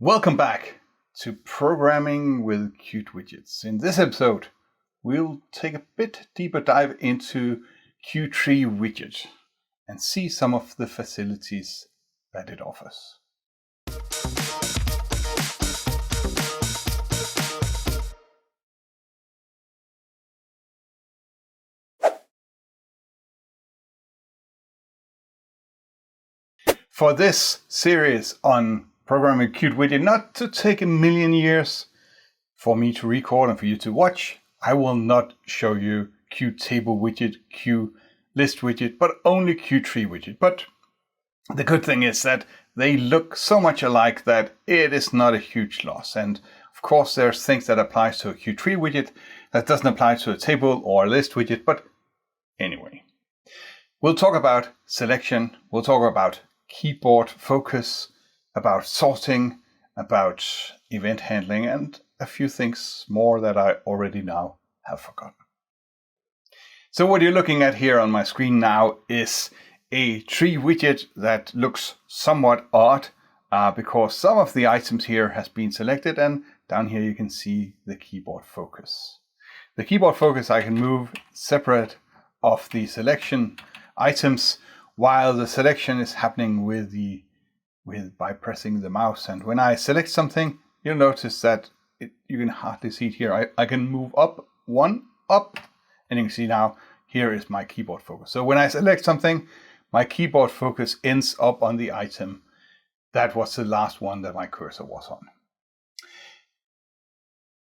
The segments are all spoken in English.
Welcome back to Programming with Qt Widgets. In this episode, we'll take a bit deeper dive into Qt Widget and see some of the facilities that it offers. For this series on Programming Qt Widget, not to take a million years for me to record and for you to watch, I will not show you Qt Table Widget, Qt List Widget, but only Qt Widget. But the good thing is that they look so much alike that it is not a huge loss. And of course, there's things that applies to a Qt widget that doesn't apply to a table or a list widget. But anyway, we'll talk about selection. We'll talk about keyboard focus, about sorting, about event handling, and a few things more that I already now have forgotten. So what you're looking at here on my screen now is a tree widget that looks somewhat odd because some of the items here has been selected, and down here you can see the keyboard focus. The keyboard focus I can move separate of the selection items while the selection is happening by pressing the mouse. And when I select something, you'll notice that you can hardly see it here. I can move up, and you can see now here is my keyboard focus. So when I select something, my keyboard focus ends up on the item that was the last one that my cursor was on.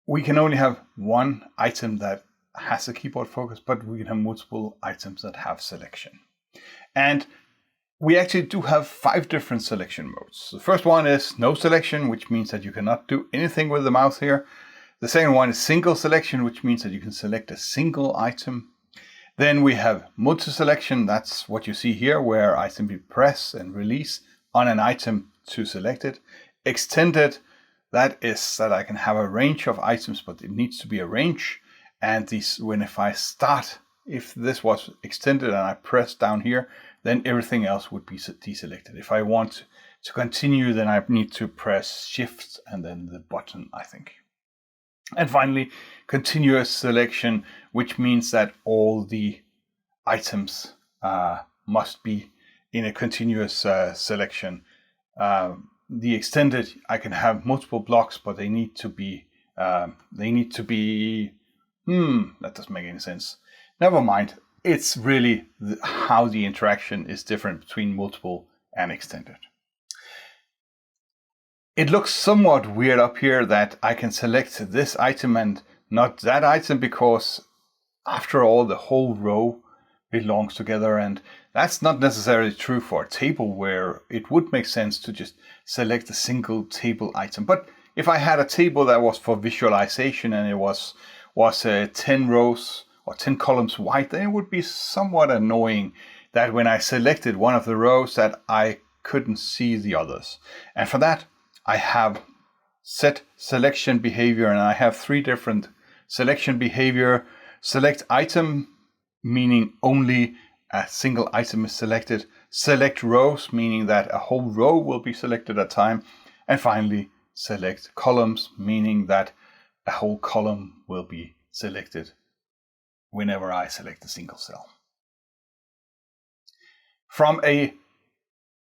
We can only have one item that has a keyboard focus, but we can have multiple items that have selection. And we actually do have 5 different selection modes. The first one is no selection, which means that you cannot do anything with the mouse here. The second one is single selection, which means that you can select a single item. Then we have multi-selection. That's what you see here, where I simply press and release on an item to select it. Extended, that is that I can have a range of items, but it needs to be a range. And if this was extended and I press down here, then everything else would be deselected. If I want to continue, then I need to press Shift and then the button, I think. And finally, continuous selection, which means that all the items must be in a continuous selection. The extended, I can have multiple blocks, but they need to be, that doesn't make any sense. Never mind. It's really how the interaction is different between multiple and extended. It looks somewhat weird up here that I can select this item and not that item, because after all, the whole row belongs together, and that's not necessarily true for a table where it would make sense to just select a single table item. But if I had a table that was for visualization and it was 10 rows or 10 columns wide, then it would be somewhat annoying that when I selected one of the rows that I couldn't see the others. And for that, I have set selection behavior, and I have 3 different selection behavior. Select item, meaning only a single item is selected. Select rows, meaning that a whole row will be selected at a time. And finally, select columns, meaning that a whole column will be selected whenever I select a single cell. From a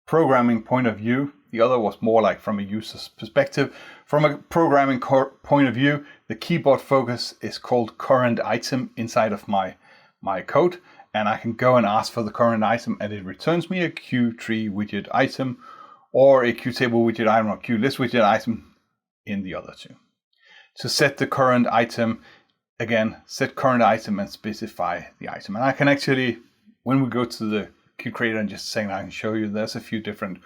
programming point of view, the other was more like from a user's perspective. From a programming point of view, the keyboard focus is called current item inside of my code, and I can go and ask for the current item, and it returns me a Qt widget item or a Qt table widget item or Qt list widget item in the other two. To set the current item, again, set current item and specify the item. And I can actually, when we go to the Qt Creator in just a second, I can show you there's a few different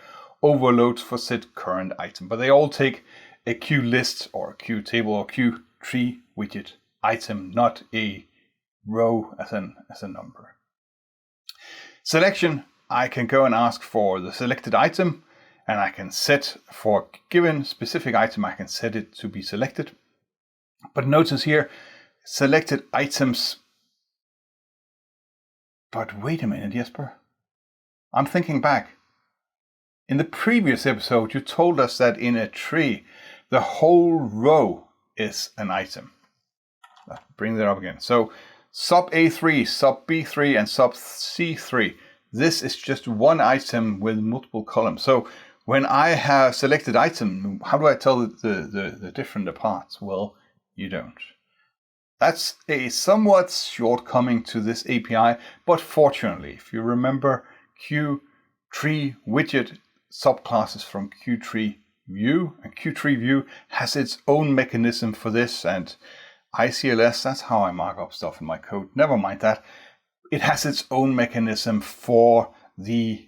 overloads for set current item, but they all take a Qt list or a Qt table or Qt widget item, not a row as a number. Selection, I can go and ask for the selected item, and I can set for given specific item, I can set it to be selected. But notice here, selected items. But wait a minute, Jesper. I'm thinking back. In the previous episode, you told us that in a tree, the whole row is an item. Let's bring that up again. So sub A3, sub B3, and sub C3. This is just one item with multiple columns. So when I have selected item, how do I tell the different parts? Well, you don't. That's a somewhat shortcoming to this API, but fortunately, if you remember Qt Widget subclasses from Qt View, and Qt View has its own mechanism for this, and ICLS, that's how I mark up stuff in my code. Never mind that. It has its own mechanism for the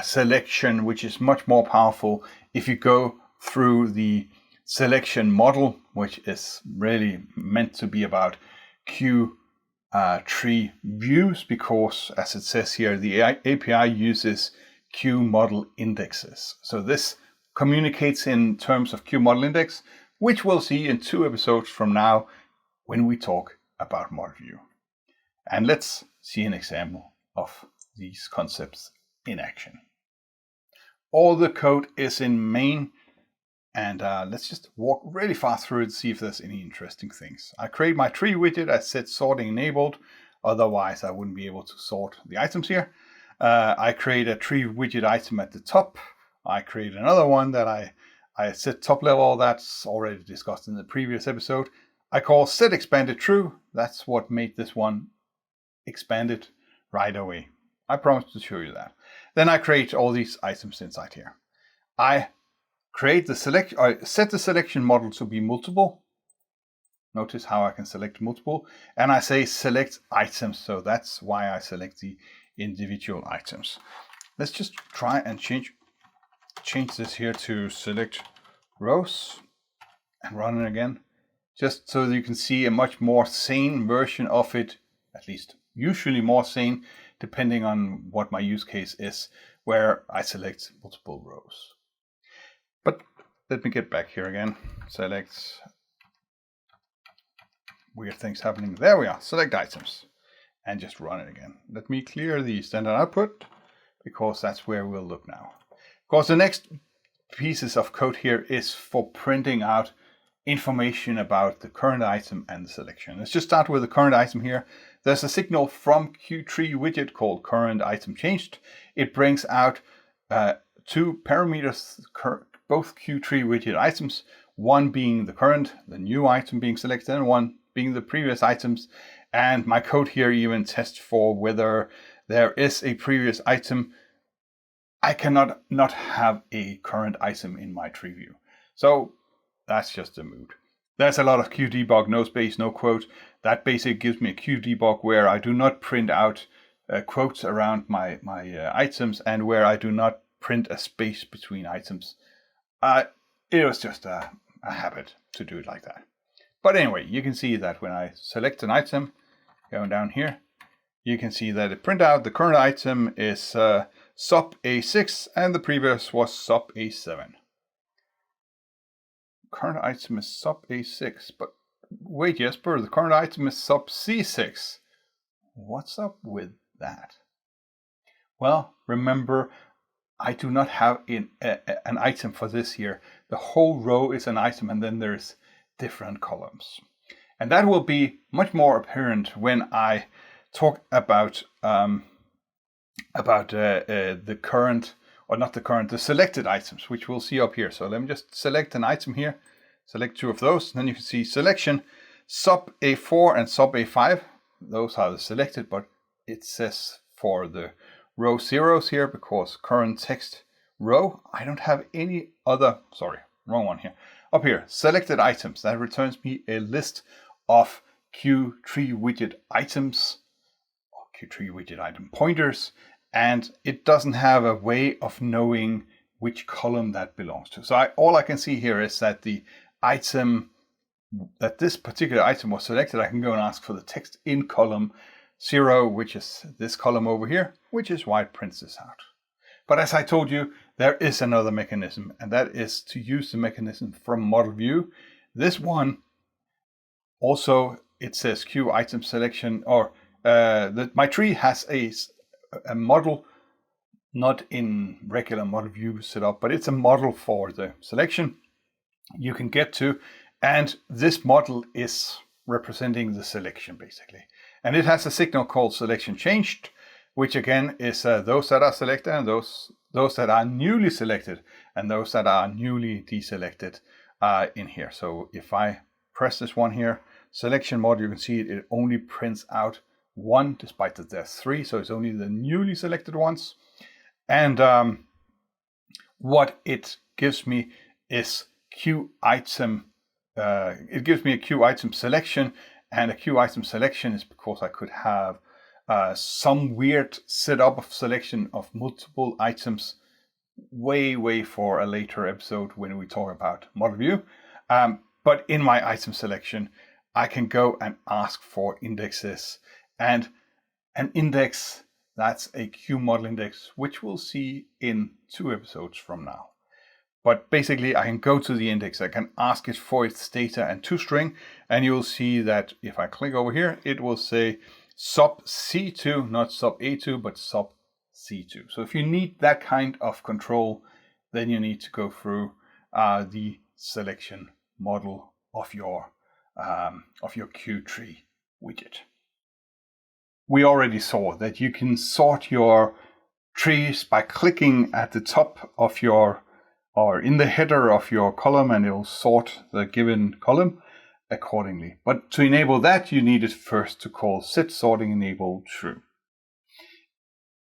selection, which is much more powerful if you go through the selection model, which is really meant to be about Qt views, because as it says here, the API uses Q model indexes. So this communicates in terms of Q model index, which we'll see in 2 episodes from now when we talk about model view. And let's see an example of these concepts in action. All the code is in main, and let's just walk really fast through it and see if there's any interesting things. I create my tree widget. I set sorting enabled, otherwise I wouldn't be able to sort the items here. I create a tree widget item at the top. I create another one that I set top level. That's already discussed in the previous episode. I call set expanded true. That's what made this one expanded right away. I promised to show you that. Then I create all these items inside here. I create the set the selection model to be multiple. Notice how I can select multiple, and I say select items. So that's why I select the individual items. Let's just try and change this here to select rows and run it again, just so that you can see a much more sane version of it, at least usually more sane, depending on what my use case is, where I select multiple rows. But let me get back here again. Select, weird things happening. There we are, select items, and just run it again. Let me clear the standard output, because that's where we'll look now. Of course, the next pieces of code here is for printing out information about the current item and the selection. Let's just start with the current item here. There's a signal from Qt Widget called current item changed. It brings out 2 parameters, both Qt Widget items, one being the current, the new item being selected, and one being the previous items. And my code here even tests for whether there is a previous item. I cannot not have a current item in my tree view. So that's just a mood. There's a lot of Qdebug, no space, no quote. That basically gives me a Qdebug where I do not print out quotes around my items, and where I do not print a space between items. It was just a habit to do it like that. But anyway, you can see that when I select an item, going down here, you can see that it print out the current item is sub A6 and the previous was sub A7. Current item is sub A6, but wait, Jesper, the current item is sub C6. What's up with that? Well, remember, I do not have an item for this here. The whole row is an item, and then there's different columns. And that will be much more apparent when I talk about the current, or not the current, the selected items, which we'll see up here. So let me just select an item here, select 2 of those, and then you can see selection sub A4 and sub A5. Those are the selected, but it says for the row zeros here, because current text row, I don't have any other, sorry, wrong one here. Up here, selected items, that returns me a list of Qt Widget items, or Qt Widget item pointers, and it doesn't have a way of knowing which column that belongs to. So all I can see here is that the item, that this particular item was selected. I can go and ask for the text in column 0, which is this column over here, which is why it prints this out. But as I told you, there is another mechanism, and that is to use the mechanism from model view. This one also, it says Q item selection, or my tree has a model not in regular model view setup, but it's a model for the selection you can get to. And this model is representing the selection basically. And it has a signal called selection changed, which again is those that are selected and those that are newly selected and those that are newly deselected in here. So if I press this one here, selection mode, you can see it only prints out 1 despite that there's 3. So it's only the newly selected ones. And what it gives me is Q item. It gives me a Q item selection, and a Q item selection is because I could have some weird setup of selection of multiple items way for a later episode when we talk about model view. But in my item selection, I can go and ask for indexes, and an index, that's a Q model index, which we'll see in 2 episodes from now. But basically, I can go to the index, I can ask it for its data and toString, and you'll see that if I click over here, it will say sub C2, not sub A2, but sub C2. So if you need that kind of control, then you need to go through the selection model of your Q tree widget. We already saw that you can sort your trees by clicking at the top of your, or in the header of your column, and it'll sort the given column accordingly. But to enable that, you needed first to call set sorting enable true.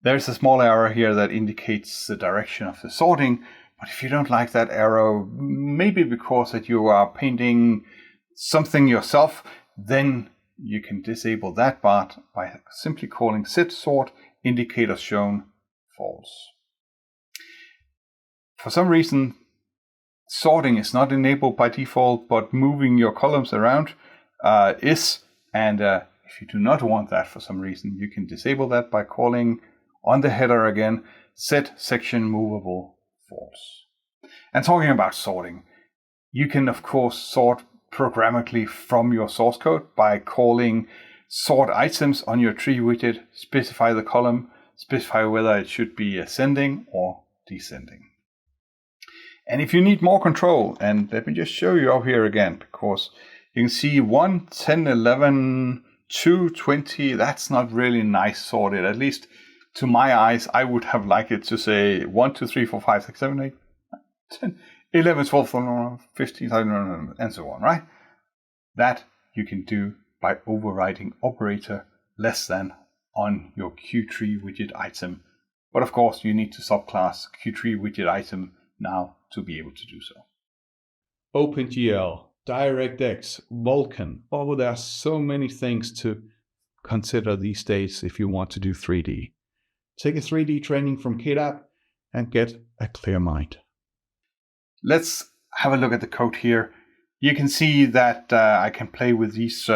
There's a small arrow here that indicates the direction of the sorting, but if you don't like that arrow, maybe because that you are painting something yourself, then you can disable that part by simply calling set sort indicator shown false. For some reason, sorting is not enabled by default, but moving your columns around is. And if you do not want that for some reason, you can disable that by calling on the header again, set section movable false. And talking about sorting, you can of course sort programmatically from your source code by calling sort items on your tree widget, specify the column, specify whether it should be ascending or descending. And if you need more control, and let me just show you up here again, because you can see 1, 10, 11, 2, 20, that's not really nice sorted. At least to my eyes, I would have liked it to say 1, 2, 3, 4, 5, 6, 7, 8, 10, 11, 12, 15, and so on, right? That you can do by overriding operator less than on your Q3 widget item. But of course, you need to subclass Q3 widget item now to be able to do so. OpenGL, DirectX, Vulkan. Oh, there are so many things to consider these days if you want to do 3D. Take a 3D training from KDAB and get a clear mind. Let's have a look at the code here. You can see that I can play with these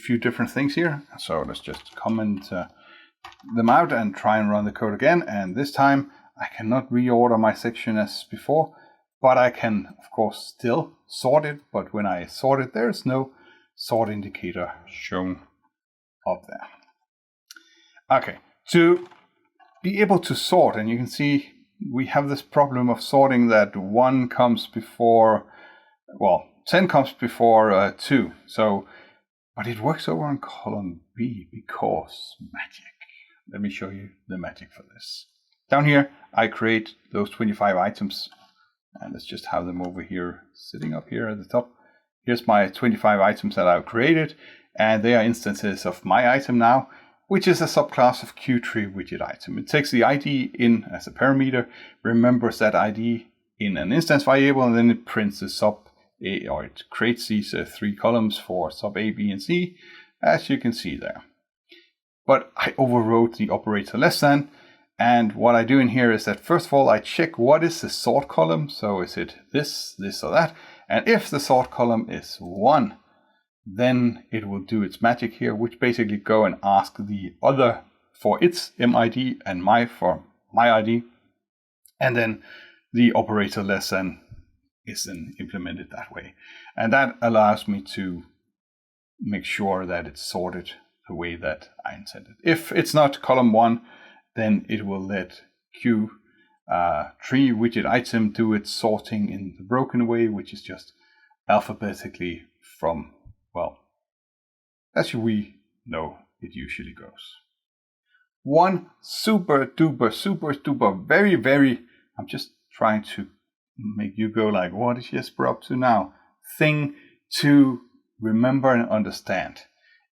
few different things here. So let's just comment them out and try and run the code again. And this time I cannot reorder my section as before, but I can of course still sort it. But when I sort it, there's no sort indicator shown up there. Okay, to be able to sort, and you can see we have this problem of sorting that 1 comes before, well, 10 comes before 2. So, but it works over on column B because magic. Let me show you the magic for this. Down here, I create those 25 items, and let's just have them over here, sitting up here at the top. Here's my 25 items that I've created, and they are instances of my item now, which is a subclass of Q3 widget item. It takes the ID in as a parameter, remembers that ID in an instance variable, and then it prints the sub A, or it creates these 3 columns for sub A, B, and C, as you can see there. But I overrode the operator less than, and what I do in here is that first of all I check what is the sort column. So is it this, this, or that? And if the sort column is 1, then it will do its magic here, which basically go and ask the other for its MID and my for my ID. And then the operator less than is then implemented that way. And that allows me to make sure that it's sorted the way that I intended. If it's not column 1, then it will let Qt widget item do its sorting in the broken way, which is just alphabetically from, well, as we know it usually goes. One super duper, very, I'm just trying to make you go like, what is Jesper up to now? Thing to remember and understand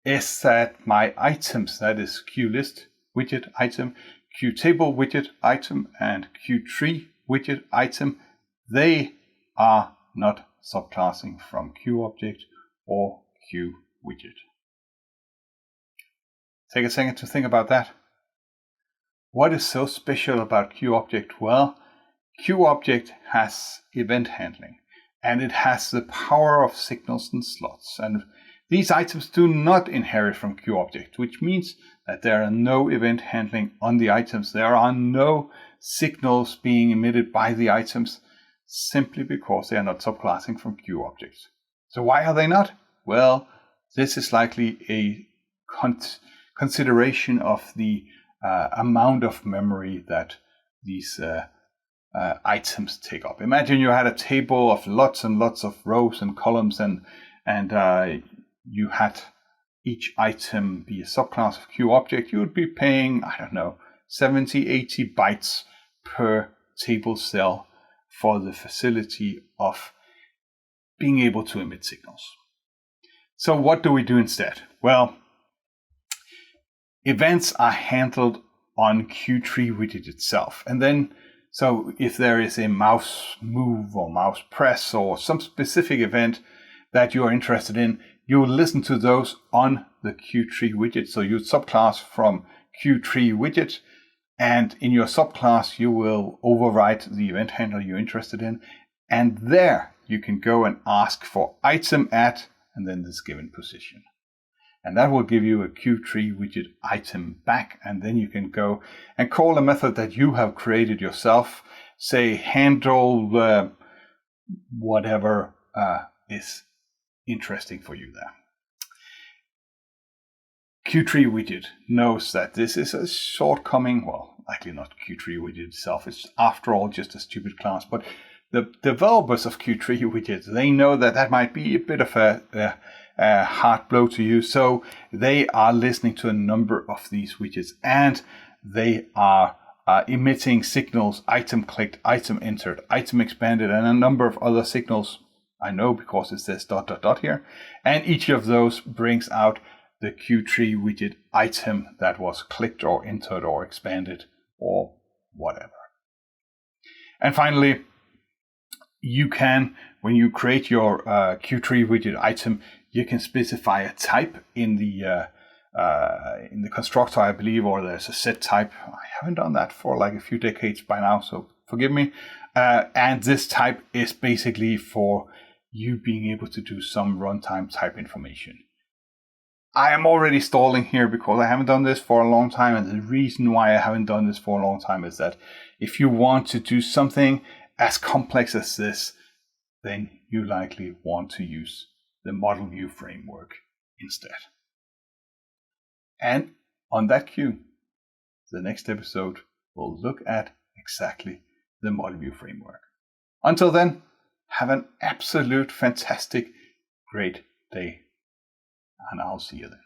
is that my items, that is QList widget item, Qtable widget item, and Qt widget item, they are not subclassing from QObject or QWidget. Take a second to think about that. What is so special about QObject? Well, QObject has event handling, and it has the power of signals and slots. And these items do not inherit from QObject, which means that there are no event handling on the items. There are no signals being emitted by the items, simply because they are not subclassing from QObject. So why are they not? Well, this is likely a consideration of the amount of memory that these items take up. Imagine you had a table of lots and lots of rows and columns, and you had each item be a subclass of QObject. You would be paying, I don't know, 70, 80 bytes per table cell for the facility of being able to emit signals. So what do we do instead? Well, events are handled on Qt Widget itself. And then, so if there is a mouse move or mouse press or some specific event that you are interested in, you will listen to those on the Qt Widget. So you subclass from Qt Widget, and in your subclass, you will overwrite the event handler you're interested in. And there you can go and ask for item at, and then this given position. And that will give you a Qt Widget item back. And then you can go and call a method that you have created yourself. Say handle whatever is interesting for you there. Qt Widget knows that this is a shortcoming. Well, likely not Qt Widget itself. It's after all just a stupid class. But the developers of Qt Widgets, they know that that might be a bit of a hard blow to you. So they are listening to a number of these widgets, and they are emitting signals: item clicked, item entered, item expanded, and a number of other signals. I know because it says ... here. And each of those brings out the Qt Widget item that was clicked or entered or expanded or whatever. And finally, you can, when you create your Qt Widget item, you can specify a type in the constructor, I believe, or there's a set type. I haven't done that for like a few decades by now, so forgive me. And this type is basically for you being able to do some runtime type information. I am already stalling here because I haven't done this for a long time, and the reason why I haven't done this for a long time is that if you want to do something as complex as this, then you likely want to use the model view framework instead. And on that cue, the next episode will look at exactly the model view framework. Until then, have an absolute fantastic, great day, and I'll see you then.